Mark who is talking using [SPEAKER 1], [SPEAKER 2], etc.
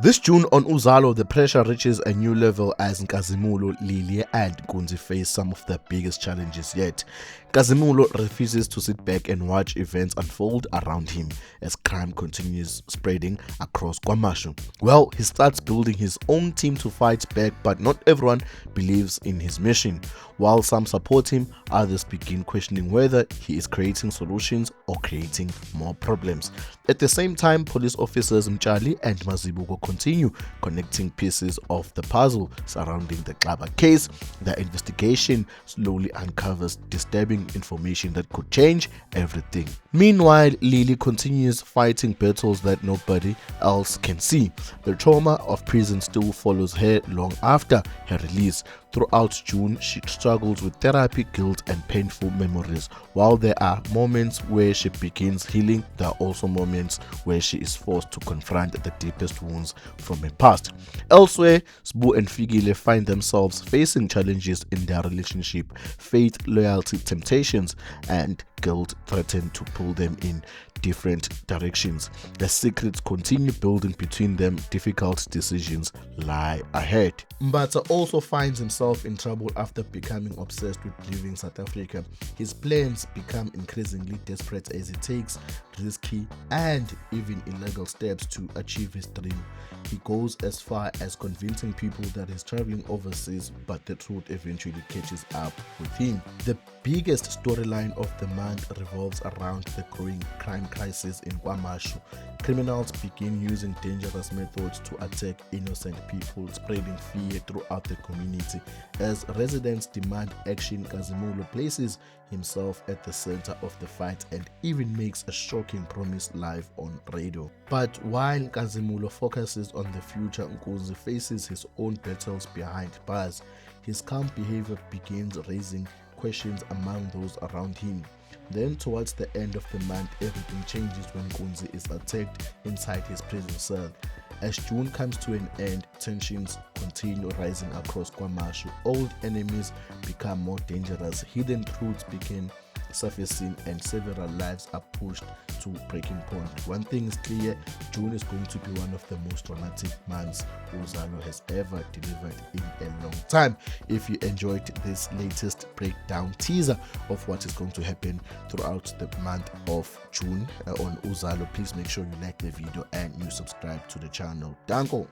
[SPEAKER 1] This June on Uzalo, the pressure reaches a new level as Nkazimulo, Lilly and Nkunzi face some of their biggest challenges yet. Nkazimulo refuses to sit back and watch events unfold around him as crime continues spreading across KwaMashu. Well, he starts building his own team to fight back, but not everyone believes in his mission. While some support him, others begin questioning whether he is creating solutions or creating more problems. At the same time, police officers Mchali and Mazibuko continue connecting pieces of the puzzle surrounding the Xaba case. The investigation slowly uncovers disturbing information that could change everything. Meanwhile, Lilly continues fighting battles that nobody else can see. The trauma of prison still follows her long after her release. Throughout June, she struggles with therapy, guilt, and painful memories. While there are moments where she begins healing, there are also moments where she is forced to confront the deepest wounds from her past. Elsewhere, Sbu and Fikile find themselves facing challenges in their relationship. Faith, loyalty, temptations, and guilt threaten to pull them in different directions. The secrets continue building between them. Difficult decisions lie ahead. Mbatha also finds himself in trouble after becoming obsessed with leaving South Africa. His plans become increasingly desperate as he takes risky and even illegal steps to achieve his dream. He goes as far as convincing people that he's traveling overseas, but the truth eventually catches up with him. The biggest storyline of the month revolves around the growing crime crisis in KwaMashu. Criminals begin using dangerous methods to attack innocent people, spreading fear throughout the community. As residents demand action, Nkazimulo places himself at the center of the fight and even makes a shocking promise live on radio. But while Nkazimulo focuses on the future, Nkunzi faces his own battles behind bars. His calm behavior begins raising questions among those around him. Then towards the end of the month, everything changes when Nkunzi is attacked inside his prison cell. As June comes to an end, tensions continue rising across KwaMashu. Old enemies become more dangerous, hidden truths begin surfacing, and several lives are pushed to breaking point. One thing is clear, June is going to be one of the most dramatic months Uzalo has ever delivered in a long time. If you enjoyed this latest breakdown teaser of what is going to happen throughout the month of June on Uzalo, please make sure you like the video and you subscribe to the channel. Danko.